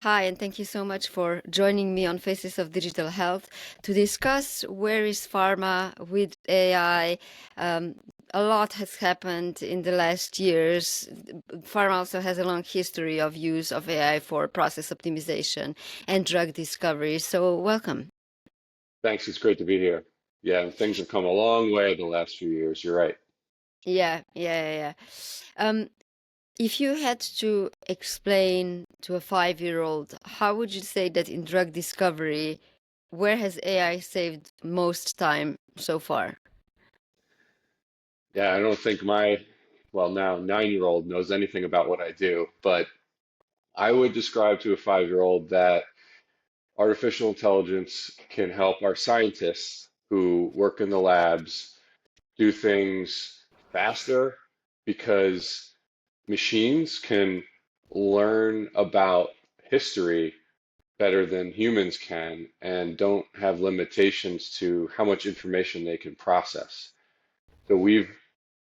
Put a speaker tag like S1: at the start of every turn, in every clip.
S1: Hi, and thank you so much for joining me on Faces of Digital Health to discuss where is pharma with AI. A lot has happened in the last years. Pharma also has a long history of use of AI for process optimization and drug discovery. So welcome.
S2: Thanks. It's great to be here. Yeah, things have come a long way in the last few years. You're right.
S1: Yeah. If you had to explain to a 5-year-old, how would you say that in drug discovery, where has AI saved most time so far?
S2: Yeah, I don't think well, now 9-year-old knows anything about what I do, but I would describe to a 5-year-old that artificial intelligence can help our scientists who work in the labs do things faster because machines can learn about history better than humans can and don't have limitations to how much information they can process. So we've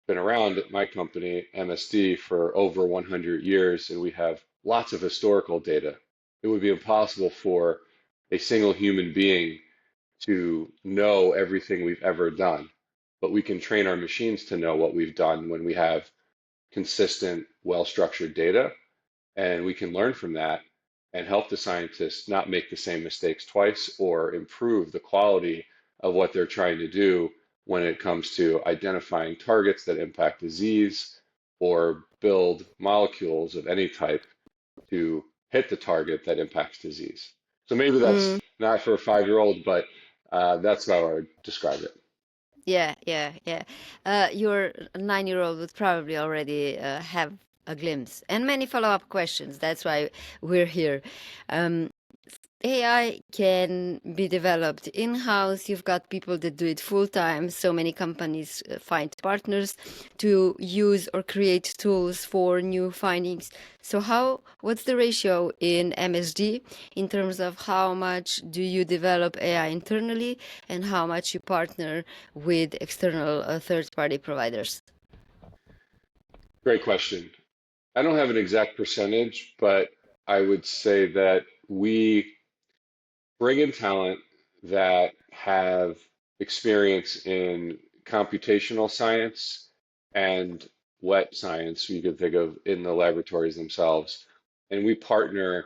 S2: been around at my company, MSD, for over 100 years, and we have lots of historical data. It would be impossible for a single human being to know everything we've ever done, but we can train our machines to know what we've done when we have consistent, well-structured data, and we can learn from that and help the scientists not make the same mistakes twice or improve the quality of what they're trying to do when it comes to identifying targets that impact disease or build molecules of any type to hit the target that impacts disease. So maybe that's
S1: Mm,
S2: not for a 5-year-old, but that's how I would describe it.
S1: yeah. Your 9-year-old would probably already have a glimpse and many follow-up questions. That's why we're here. Um, AI can be developed in-house. You've got people that do it full time. So many companies find partners to use or create tools for new findings. So what's the ratio in MSD in terms of how much do you develop AI internally and how much you partner with external third-party providers?
S2: Great question. I don't have an exact percentage, but I would say that we bring in talent that have experience in computational science and wet science, you could think of in the laboratories themselves. And we partner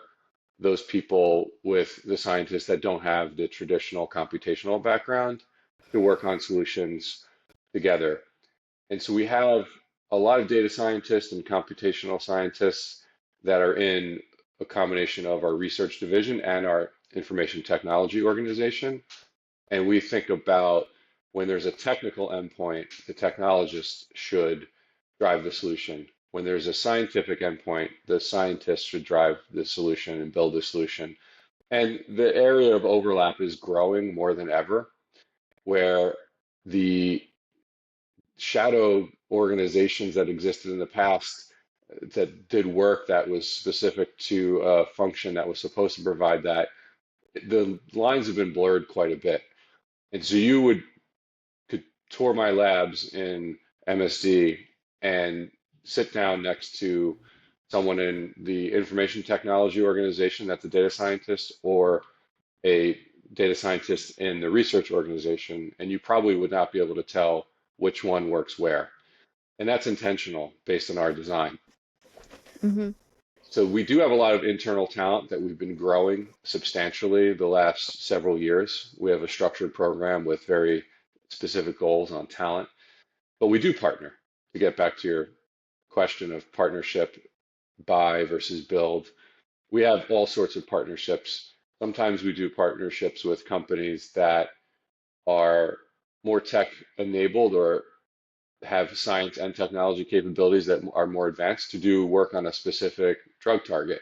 S2: those people with the scientists that don't have the traditional computational background to work on solutions together. And so we have a lot of data scientists and computational scientists that are in a combination of our research division and our information technology organization. And we think about when there's a technical endpoint, the technologist should drive the solution. When there's a scientific endpoint, the scientist should drive the solution and build the solution. And the area of overlap is growing more than ever, where the shadow organizations that existed in the past that did work that was specific to a function that was supposed to provide that, the lines have been blurred quite a bit. And so you could tour my labs in MSD and sit down next to someone in the information technology organization that's a data scientist or a data scientist in the research organization, and you probably would not be able to tell which one works where. And that's intentional based on our design.
S1: Hmm.
S2: So we do have a lot of internal talent that we've been growing substantially the last several years. We have a structured program with very specific goals on talent, but we do partner. To get back to your question of partnership, buy versus build, we have all sorts of partnerships. Sometimes we do partnerships with companies that are more tech enabled or have science and technology capabilities that are more advanced to do work on a specific drug target.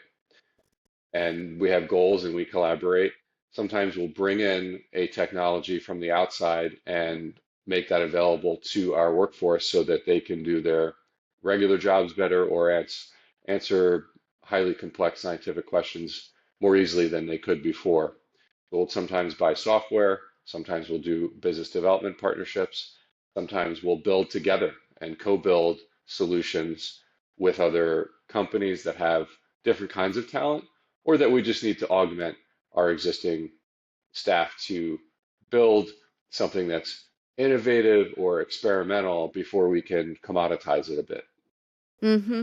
S2: And we have goals and we collaborate. Sometimes we'll bring in a technology from the outside and make that available to our workforce so that they can do their regular jobs better or answer highly complex scientific questions more easily than they could before. We'll sometimes buy software, sometimes we'll do business development partnerships, sometimes we'll build together and co-build solutions with other companies that have different kinds of talent or that we just need to augment our existing staff to build something that's innovative or experimental before we can commoditize it a bit.
S1: Mm-hmm.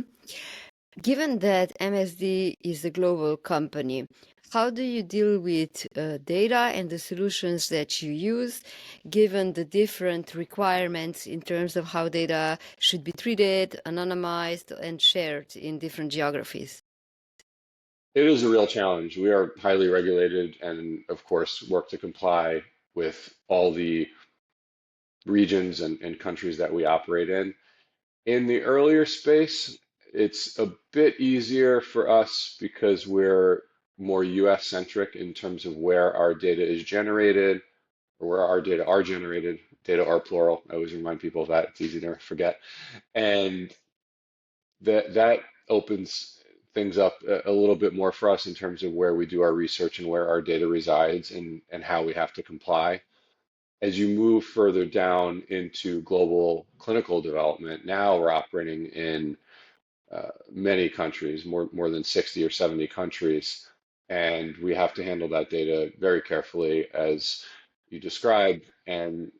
S1: Given that MSD is a global company, how do you deal with data and the solutions that you use, given the different requirements in terms of how data should be treated, anonymized, and shared in different geographies?
S2: It is a real challenge. We are highly regulated and, of course, work to comply with all the regions and countries that we operate in. In the earlier space, it's a bit easier for us because we're more US centric in terms of where our data is generated or where our data are generated. Data are plural. I always remind people of that. It's easy to forget. And that opens things up a little bit more for us in terms of where we do our research and where our data resides and how we have to comply. As you move further down into global clinical development, now we're operating in many countries, more than 60 or 70 countries, and we have to handle that data very carefully, as you described. And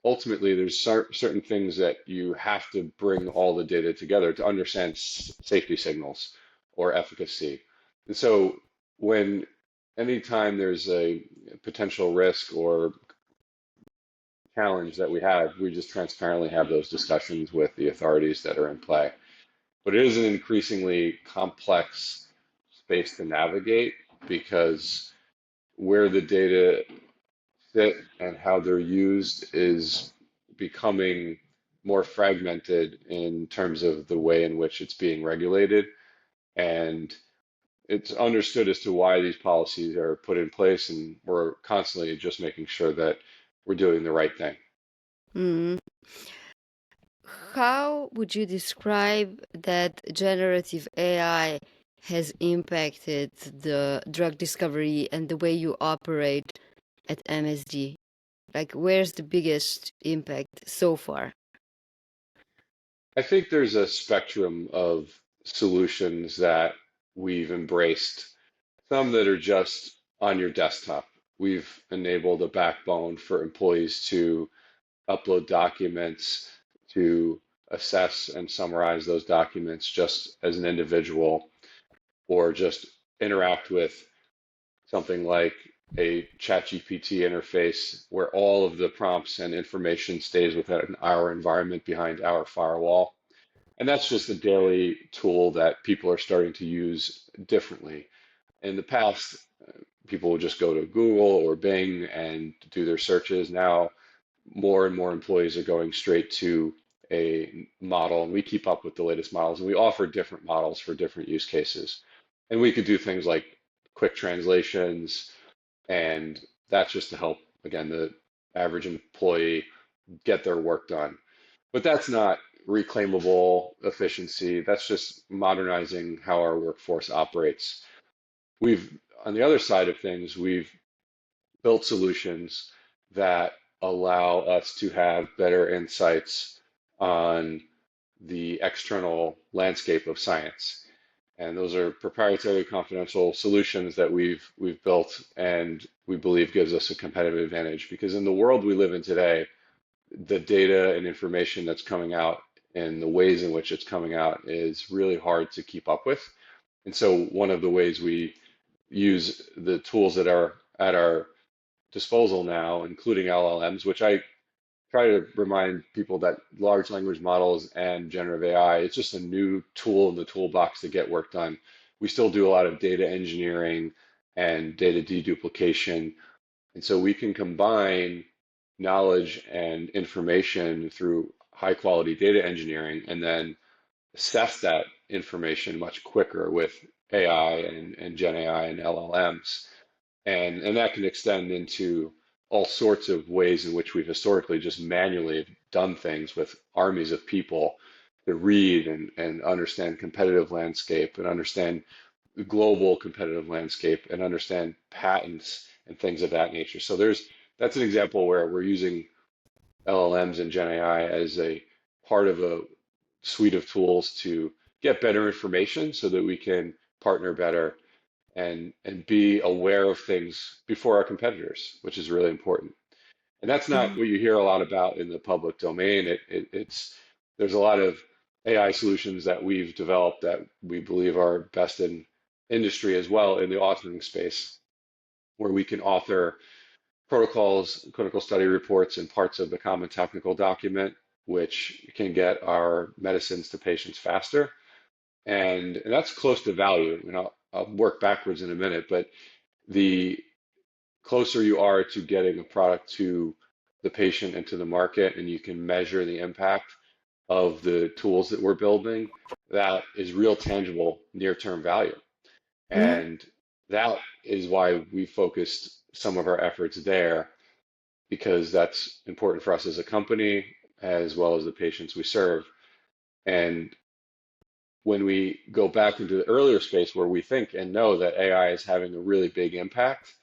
S2: ultimately, there's certain things that you have to bring all the data together to understand safety signals or efficacy. And so, when anytime there's a potential risk or challenge that we have, we just transparently have those discussions with the authorities that are in play. But it is an increasingly complex space to navigate because where the data sit and how they're used is becoming more fragmented in terms of the way in which it's being regulated. And it's understood as to why these policies are put in place, and we're constantly just making sure that we're doing the right thing.
S1: Mm. How would you describe that generative AI has impacted the drug discovery and the way you operate at MSD? Like, where's the biggest impact so far?
S2: I think there's a spectrum of solutions that we've embraced, some that are just on your desktop. We've enabled a backbone for employees to upload documents, to assess and summarize those documents just as an individual, or just interact with something like a ChatGPT interface where all of the prompts and information stays within our environment behind our firewall. And that's just a daily tool that people are starting to use differently. In the past, people would just go to Google or Bing and do their searches. Now, more and more employees are going straight to a model, and we keep up with the latest models, and we offer different models for different use cases. And we could do things like quick translations, and that's just to help, again, the average employee get their work done. But that's not reclaimable efficiency. That's just modernizing how our workforce operates. We've, on the other side of things, we've built solutions that allow us to have better insights on the external landscape of science. And those are proprietary confidential solutions that we've built and we believe gives us a competitive advantage because in the world we live in today, the data and information that's coming out and the ways in which it's coming out is really hard to keep up with. And so one of the ways we use the tools that are at our disposal now, including LLMs, which I try to remind people that large language models and generative AI, it's just a new tool in the toolbox to get work done. We still do a lot of data engineering and data deduplication. And so we can combine knowledge and information through high quality data engineering and then assess that information much quicker with AI and Gen AI and LLMs. And that can extend into all sorts of ways in which we've historically just manually done things with armies of people to read and understand competitive landscape and understand the global competitive landscape and understand patents and things of that nature. So that's an example where we're using LLMs and Gen AI as a part of a suite of tools to get better information so that we can partner better and be aware of things before our competitors, which is really important. And that's not
S1: Mhm.
S2: what you hear a lot about in the public domain. It's there's a lot of AI solutions that we've developed that we believe are best in industry as well in the authoring space, where we can author protocols, clinical study reports, and parts of the common technical document, which can get our medicines to patients faster. And that's close to value. And I'll work backwards in a minute, but the closer you are to getting a product to the patient and to the market, and you can measure the impact of the tools that we're building, that is real tangible near-term value.
S1: Mhm.
S2: And that is why we focused some of our efforts there, because that's important for us as a company, as well as the patients we serve. And when we go back into the earlier space where we think and know that AI is having a really big impact,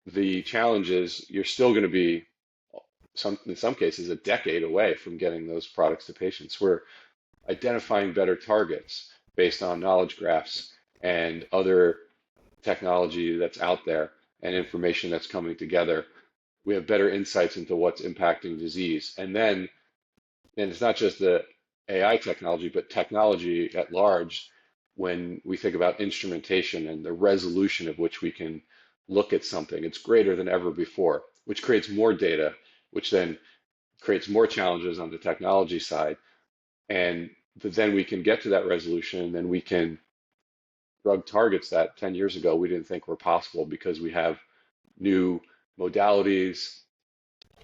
S2: the challenge is you're still going to be in some cases a decade away from getting those products to patients. We're identifying better targets based on knowledge graphs and other technology that's out there and information that's coming together. We have better insights into what's impacting disease. And it's not just the AI technology, but technology at large. When we think about instrumentation and the resolution of which we can look at something, it's greater than ever before, which creates more data, which then creates more challenges on the technology side. And then we can get to that resolution, and then we can drug targets that 10 years ago we didn't think were possible because we have new modalities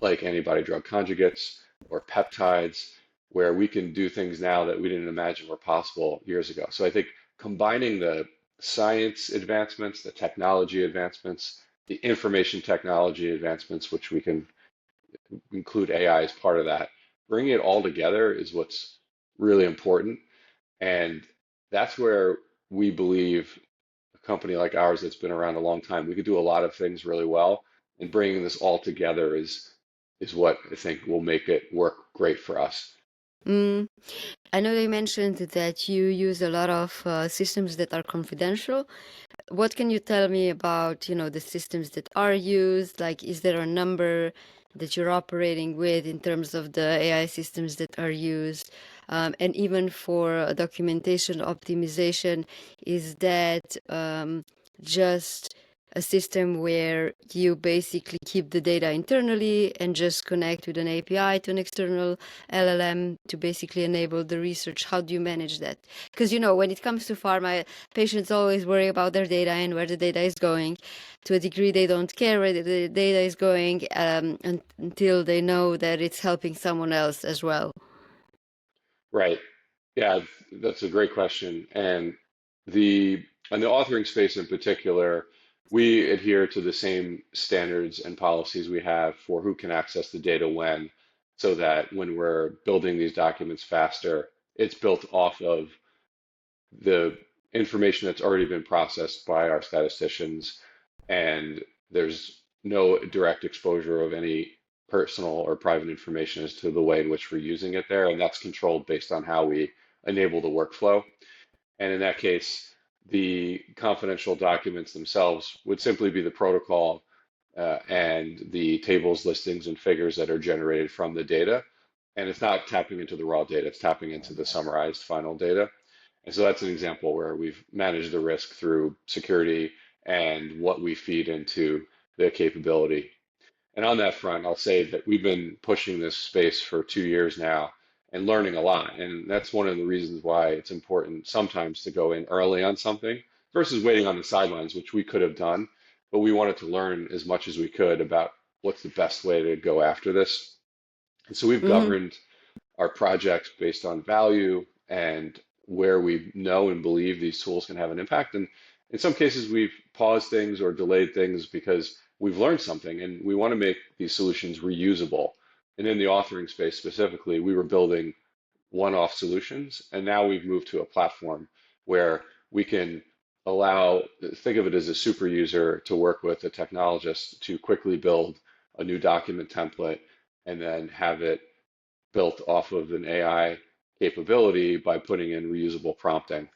S2: like antibody drug conjugates or peptides, where we can do things now that we didn't imagine were possible years ago. So I think combining the science advancements, the technology advancements, the information technology advancements, which we can include AI as part of that, bringing it all together is what's really important. And that's where we believe a company like ours that's been around a long time, we could do a lot of things really well. And bringing this all together is what I think will make it work great for us.
S1: Mm. I know they mentioned that you use a lot of systems that are confidential. What can you tell me about, the systems that are used? Like, is there a number that you're operating with in terms of the AI systems that are used? And even for documentation optimization, is that just a system where you basically keep the data internally and just connect with an API to an external LLM to basically enable the research? How do you manage that? Because, when it comes to pharma, patients always worry about their data and where the data is going. To a degree, they don't care where the data is going until they know that it's helping someone else as well.
S2: Right. Yeah, that's a great question. And the in the authoring space in particular, we adhere to the same standards and policies we have for who can access the data when, so that when we're building these documents faster, it's built off of the information that's already been processed by our statisticians, and there's no direct exposure of any personal or private information as to the way in which we're using it there, and that's controlled based on how we enable the workflow. And in that case, the confidential documents themselves would simply be the protocol and the tables, listings, and figures that are generated from the data. And it's not tapping into the raw data, it's tapping into the summarized final data. And so that's an example where we've managed the risk through security and what we feed into the capability. And on that front, I'll say that we've been pushing this space for 2 years now and learning a lot. And that's one of the reasons why it's important sometimes to go in early on something versus waiting on the sidelines, which we could have done. But we wanted to learn as much as we could about what's the best way to go after this. And so we've
S1: Hmm.
S2: governed our projects based on value and where we know and believe these tools can have an impact. And in some cases, we've paused things or delayed things because we've learned something and we want to make these solutions reusable. And in the authoring space specifically, we were building one-off solutions, and now we've moved to a platform where we can think of it as a super user to work with a technologist to quickly build a new document template and then have it built off of an AI capability by putting in reusable prompting.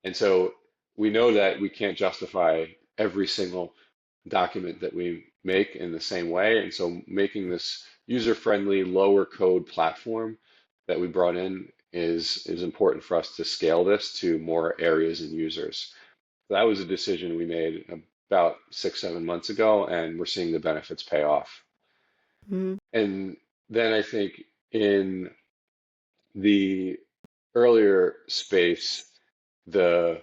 S2: And so we know that we can't justify every single document that we make in the same way. And so making this user-friendly, lower code platform that we brought in is important for us to scale this to more areas and users. That was a decision we made about 6, 7 months ago, and we're seeing the benefits pay off.
S1: Mm-hmm.
S2: And then I think in the earlier space, the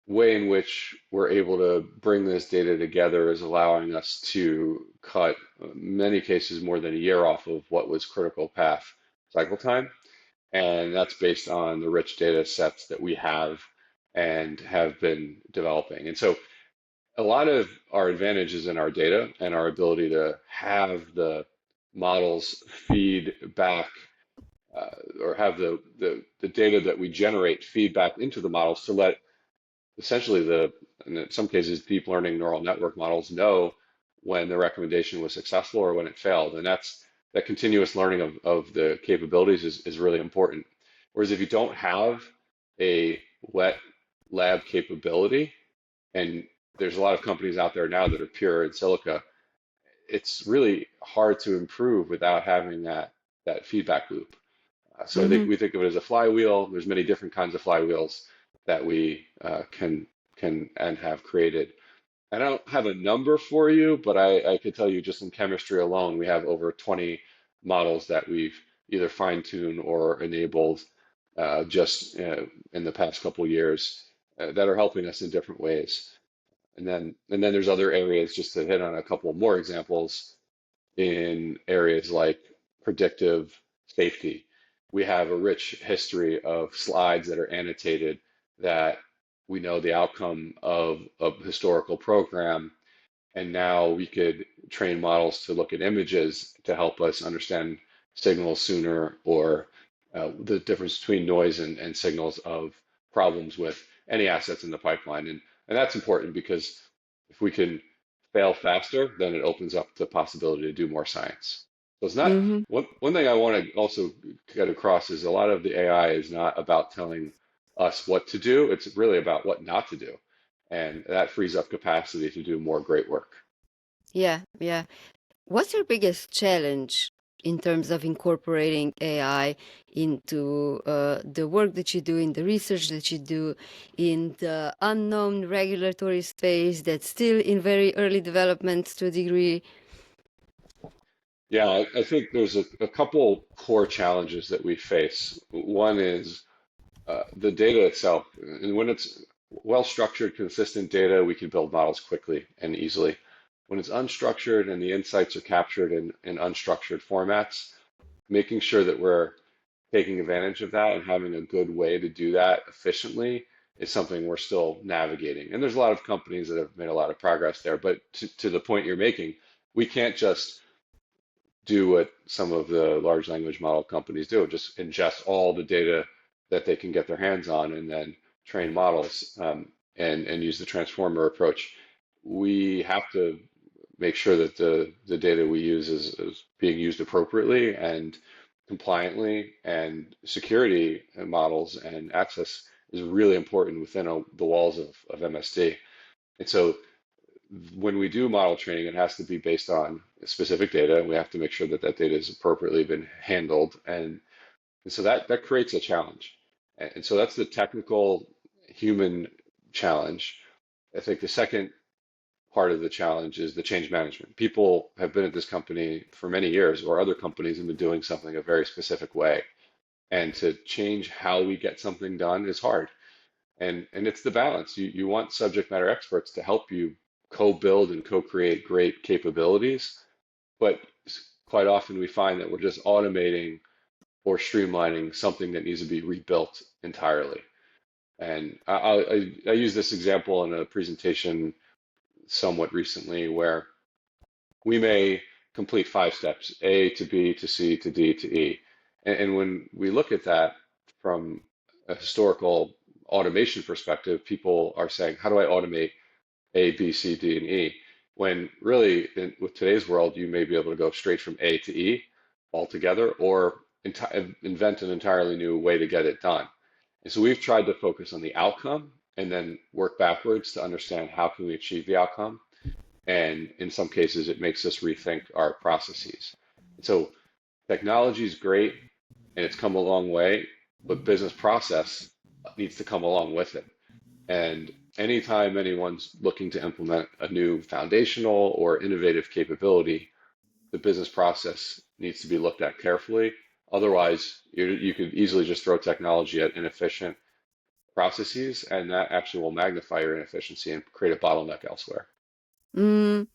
S2: way in which we're able to bring this data together is allowing us to cut, in many cases, more than a year off of what was critical path cycle time. And that's based on the rich data sets that we have and have been developing. And so a lot of our advantage is in our data and our ability to have the models feed back or have the data that we generate feed back into the models to let essentially and in some cases, deep learning neural network models know when the recommendation was successful or when it failed. And that continuous learning of the capabilities is really important. Whereas if you don't have a wet lab capability, and there's a lot of companies out there now that are pure in silica, it's really hard to improve without having that feedback loop. So I think we think of it as a flywheel. There's many different kinds of flywheels that we can and have created. I don't have a number for you, but I could tell you just in chemistry alone, we have over 20 models that we've either fine-tuned or enabled just in the past couple of years that are helping us in different ways. And then there's other areas, just to hit on a couple more examples, in areas like predictive safety. We have a rich history of slides that are annotated that we know the outcome of a historical program, and now we could train models to look at images to help us understand signals sooner or the difference between noise and signals of problems with any assets in the pipeline. And that's important because if we can fail faster, then it opens up the possibility to do more science. So it's not
S1: Mm-hmm.
S2: one thing I want to also get across is a lot of the AI is not about telling us what to do. It's really about what not to do. And that frees up capacity to do more great work.
S1: Yeah, yeah. What's your biggest challenge in terms of incorporating AI into the work that you do, in the research that you do, in the unknown regulatory space that's still in very early development to a degree?
S2: Yeah, I think there's a couple core challenges that we face. One is the data itself. And when it's well-structured, consistent data, we can build models quickly and easily. When it's unstructured and the insights are captured in unstructured formats, making sure that we're taking advantage of that and having a good way to do that efficiently is something we're still navigating. And there's a lot of companies that have made a lot of progress there. But to the point you're making, we can't just do what some of the large language model companies do, just ingest all the data that they can get their hands on and then train models and use the transformer approach. We have to make sure that the data we use is being used appropriately and compliantly, and security models and access is really important within the walls of MSD. And so when we do model training, it has to be based on specific data. We have to make sure that that data has appropriately been handled, and so that creates a challenge. And so that's the technical human challenge. I think the second part of the challenge is the change management. People have been at this company for many years, or other companies have been doing something a very specific way. And to change how we get something done is hard. And it's the balance. You want subject matter experts to help you co-build and co-create great capabilities, but quite often we find that we're just automating or streamlining something that needs to be rebuilt entirely. And I use this example in a presentation somewhat recently where we may complete 5 steps, A to B to C to D to E. And when we look at that from a historical automation perspective, people are saying, how do I automate A, B, C, D, and E? When really, with today's world, you may be able to go straight from A to E altogether, or invent an entirely new way to get it done. And so we've tried to focus on the outcome and then work backwards to understand how can we achieve the outcome. And in some cases, it makes us rethink our processes. So technology is great and it's come a long way, but business process needs to come along with it. And anytime anyone's looking to implement a new foundational or innovative capability, the business process needs to be looked at carefully. Otherwise, you could easily just throw technology at inefficient processes, and that actually will magnify your inefficiency and create a bottleneck elsewhere.
S1: Mm,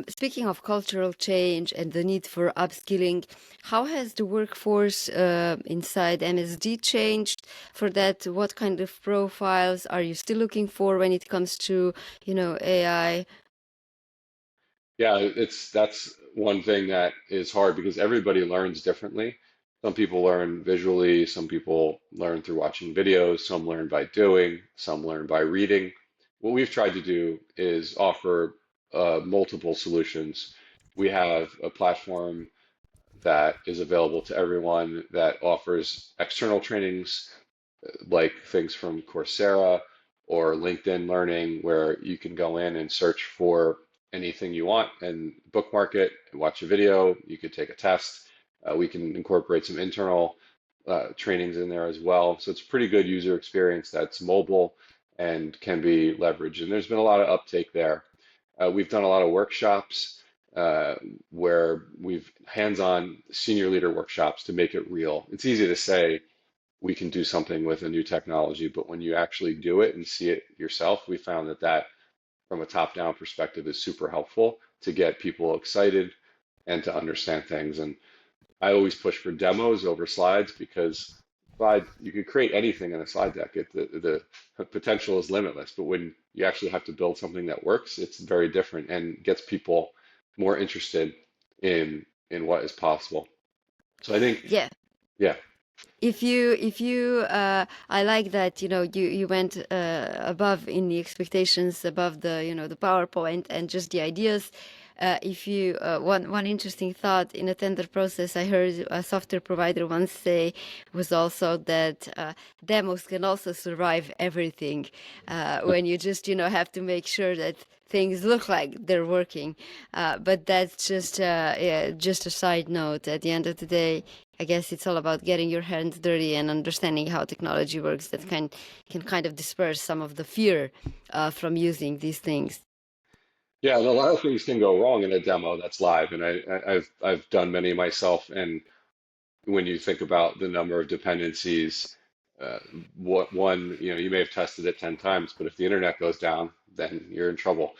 S1: speaking of cultural change and the need for upskilling, how has the workforce inside MSD changed for that? What kind of profiles are you still looking for when it comes to, AI?
S2: Yeah, that's one thing that is hard because everybody learns differently. Some people learn visually, some people learn through watching videos, some learn by doing, some learn by reading. What we've tried to do is offer multiple solutions. We have a platform that is available to everyone that offers external trainings like things from Coursera or LinkedIn Learning, where you can go in and search for anything you want and bookmark it, watch a video, you could take a test. We can incorporate some internal trainings in there as well. So it's a pretty good user experience that's mobile and can be leveraged. And there's been a lot of uptake there. We've done a lot of workshops uh, where we've hands-on senior leader workshops to make it real. It's easy to say, we can do something with a new technology. But when you actually do it and see it yourself, we found that from a top-down perspective is super helpful to get people excited and to understand things. And I always push for demos over slides because slide you can create anything in a slide deck. The potential is limitless. But when you actually have to build something that works, it's very different and gets people more interested in what is possible. So I think,
S1: Yeah.
S2: yeah,
S1: If you I like that, you went above in the expectations, above the PowerPoint and just the ideas. If you one interesting thought in a tender process I heard a software provider once say was also that demos can also survive everything, when you just have to make sure that things look like they're working. But that's just a side note. At the end of the day, I guess it's all about getting your hands dirty and understanding how technology works. That can kind of disperse some of the fear from using these things.
S2: yeah, and a lot of things can go wrong in a demo that's live, and I've done many myself. And when you think about the number of dependencies, uh, what one, you may have tested it 10 times, but if the internet goes down, then you're in trouble.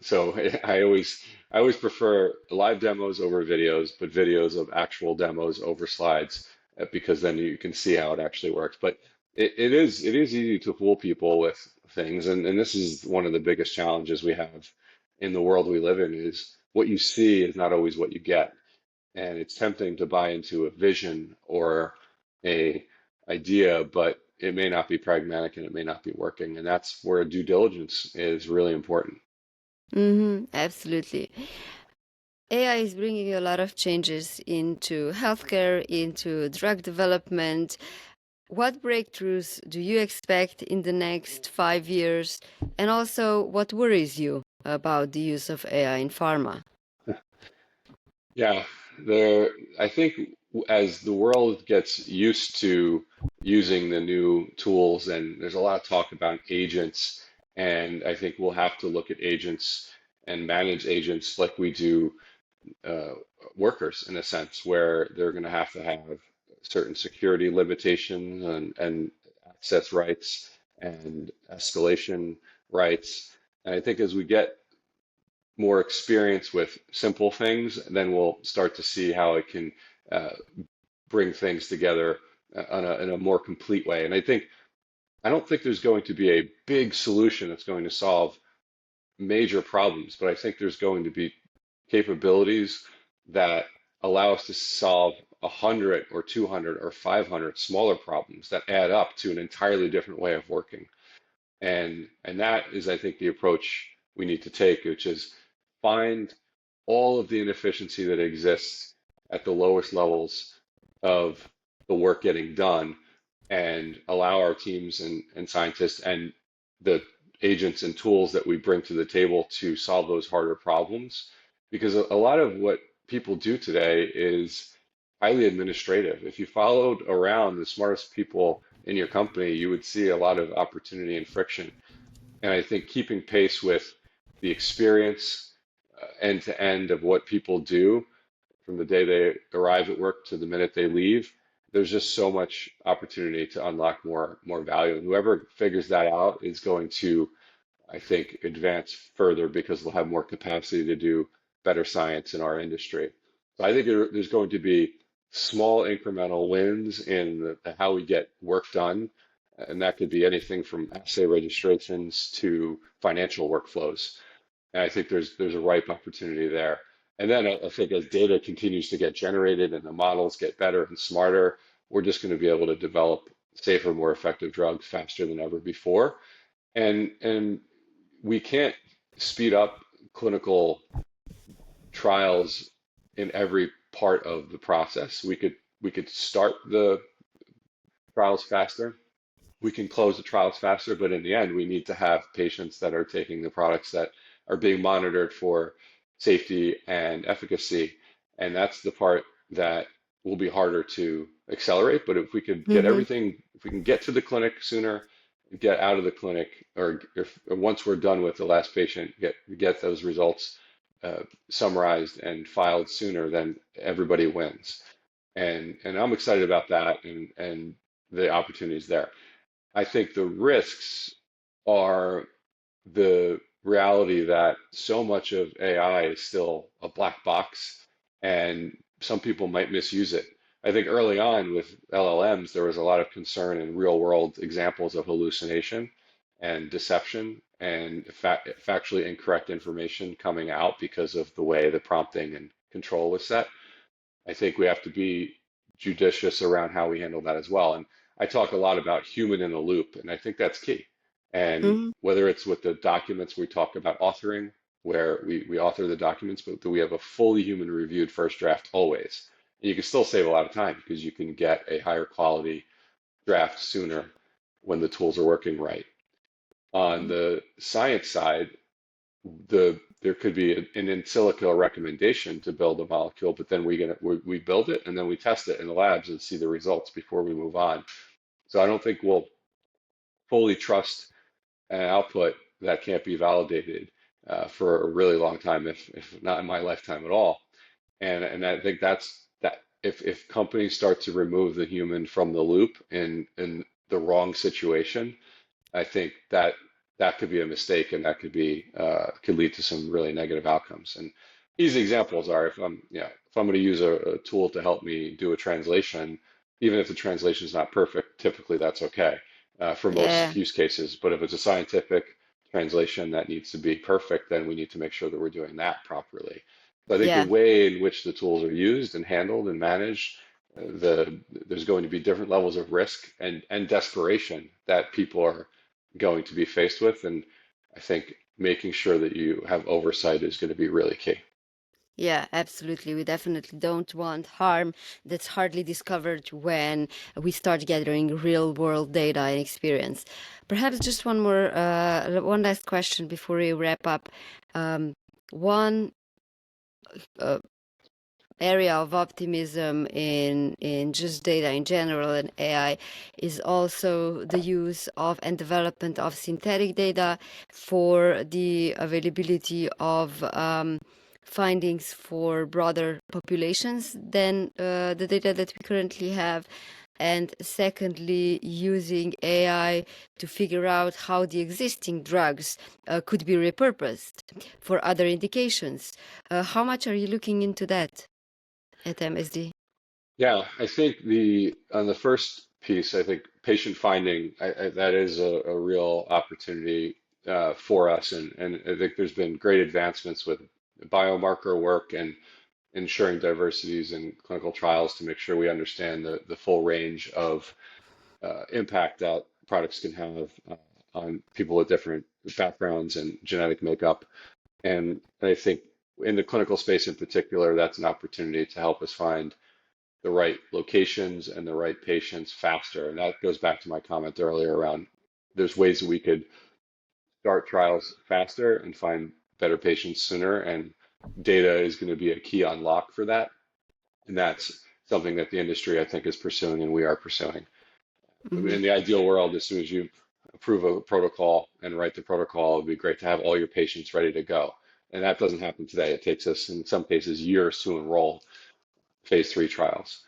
S2: So I always prefer live demos over videos, but videos of actual demos over slides, because then you can see how it actually works. But it is easy to fool people with things, and this is one of the biggest challenges we have in the world we live in is what you see is not always what you get. And it's tempting to buy into a vision or a idea, but it may not be pragmatic and it may not be working. And that's where due diligence is really important.
S1: Absolutely. AI is bringing a lot of changes into healthcare, into drug development. What breakthroughs do you expect in the next 5 years? And also, what worries you about the use of AI in pharma?
S2: Yeah, there, I think as the world gets used to using the new tools, and there's a lot of talk about agents, and I think we'll have to look at agents and manage agents like we do uh, workers in a sense, where they're going to have certain security limitations and access rights and escalation rights. And I think as we get more experience with simple things, then we'll start to see how it can uh, bring things together in a more complete way. And I don't think there's going to be a big solution that's going to solve major problems, but I think there's going to be capabilities that allow us to solve 100 or 200 or 500 smaller problems that add up to an entirely different way of working. And that is, I think, the approach we need to take, which is find all of the inefficiency that exists at the lowest levels of the work getting done and allow our teams and scientists and the agents and tools that we bring to the table to solve those harder problems. Because a lot of what people do today is highly administrative. If you followed around the smartest people in your company, you would see a lot of opportunity and friction. And I think keeping pace with the experience end to end of what people do from the day they arrive at work to the minute they leave, there's just so much opportunity to unlock more value. And whoever figures that out is going to, I think, advance further because they'll have more capacity to do better science in our industry. So I think there's going to be small incremental wins in how we get work done. And that could be anything from assay registrations to financial workflows. And I think there's a ripe opportunity there. And then I think as data continues to get generated and the models get better and smarter, we're just going to be able to develop safer, more effective drugs faster than ever before. And we can't speed up clinical trials in every part of the process. We could start the trials faster, we can close the trials faster, but in the end, we need to have patients that are taking the products that are being monitored for safety and efficacy. And that's the part that will be harder to accelerate. But if we could get
S1: Mm-hmm.
S2: everything, if we can get to the clinic sooner, get out of the clinic, or if once we're done with the last patient, get those results summarized and filed sooner, then everybody wins. And I'm excited about that and the opportunities there. I think the risks are the reality that so much of AI is still a black box and some people might misuse it. I think early on with LLMs, there was a lot of concern in real world examples of hallucination and deception and factually incorrect information coming out because of the way the prompting and control was set. I think we have to be judicious around how we handle that as well. And I talk a lot about human in the loop, and I think that's key. And
S1: Mm-hmm.
S2: whether it's with the documents we talk about authoring, where we author the documents, but that we have a fully human reviewed first draft always. And you can still save a lot of time because you can get a higher quality draft sooner when the tools are working right. On the science side, there could be an in silico recommendation to build a molecule, but then we build it and then we test it in the labs and see the results before we move on. So I don't think we'll fully trust an output that can't be validated for a really long time, if not in my lifetime at all. And I think that's that. If companies start to remove the human from the loop in the wrong situation, I think that that could be a mistake, and that could lead to some really negative outcomes. And easy examples are if I'm going to use a tool to help me do a translation, even if the translation is not perfect, typically that's okay for most
S1: Yeah.
S2: use cases. But if it's a scientific translation that needs to be perfect, then we need to make sure that we're doing that properly. So I think the
S1: Yeah.
S2: way in which the tools are used and handled and managed, there's going to be different levels of risk and desperation that people are going to be faced with. And I think making sure that you have oversight is going to be really key.
S1: Yeah, absolutely. We definitely don't want harm that's hardly discovered when we start gathering real world data and experience. Perhaps just one last question before we wrap up. One uh, area of optimism in just data in general and AI is also the use of and development of synthetic data for the availability of findings for broader populations than the data that we currently have. And secondly, using AI to figure out how the existing drugs could be repurposed for other indications. How much are you looking into that at MSD?
S2: Yeah, I think the on the first piece, I think patient finding that is a real opportunity for us, and I think there's been great advancements with biomarker work and ensuring diversities in clinical trials to make sure we understand the full range of impact that products can have on people with different backgrounds and genetic makeup. And I think in the clinical space in particular, that's an opportunity to help us find the right locations and the right patients faster. And that goes back to my comment earlier around there's ways that we could start trials faster and find better patients sooner. And data is going to be a key unlock for that. And that's something that the industry, I think, is pursuing and we are pursuing.
S1: Mm-hmm.
S2: In the ideal world, as soon as you approve a protocol and write the protocol, it'd be great to have all your patients ready to go. And that doesn't happen today. It takes us, in some cases, years to enroll phase 3 trials.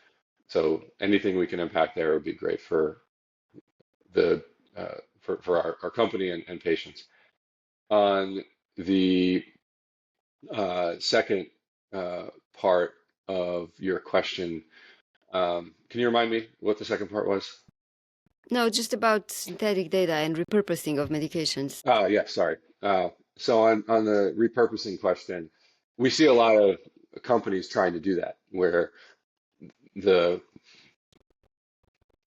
S2: So anything we can impact there would be great for the for our company and patients. On the second part of your question, can you remind me what the second part was?
S1: No, just about synthetic data and repurposing of medications.
S2: Yeah, sorry. So on the repurposing question, we see a lot of companies trying to do that, where the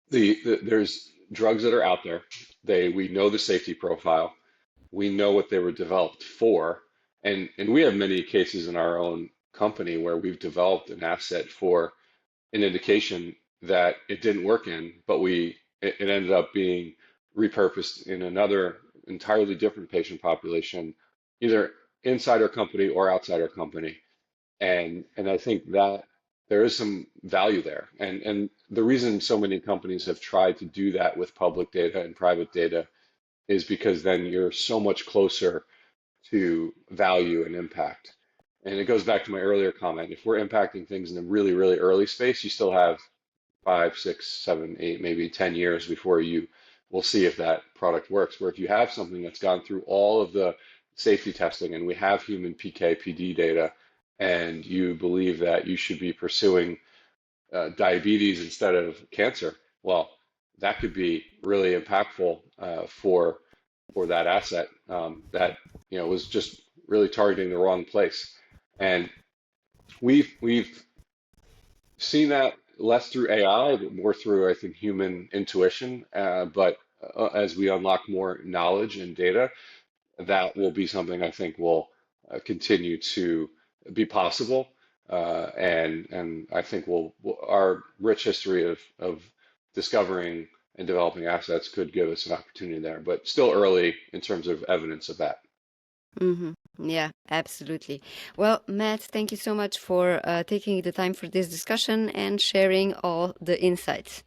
S2: there's drugs that are out there. We know the safety profile. We know what they were developed for, and we have many cases in our own company where we've developed an asset for an indication that it didn't work in, but it ended up being repurposed in another entirely different patient population, either inside our company or outside our company. And I think that there is some value there. And the reason so many companies have tried to do that with public data and private data is because then you're so much closer to value and impact. And it goes back to my earlier comment. If we're impacting things in the really, really early space, you still have 5, 6, 7, 8, maybe 10 years before you will see if that product works. Where if you have something that's gone through all of the safety testing and we have human PK, PD data, and you believe that you should be pursuing diabetes instead of cancer, well, that could be really impactful for that asset that was just really targeting the wrong place. And we've seen that less through AI, but more through, I think, human intuition. But as we unlock more knowledge and data, that will be something I think will continue to be possible. And I think our rich history of discovering and developing assets could give us an opportunity there, but still early in terms of evidence of that.
S1: Mm-hmm. Yeah, absolutely. Well, Matt, thank you so much for taking the time for this discussion and sharing all the insights.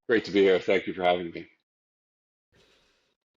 S2: Great to be here. Thank you for having me.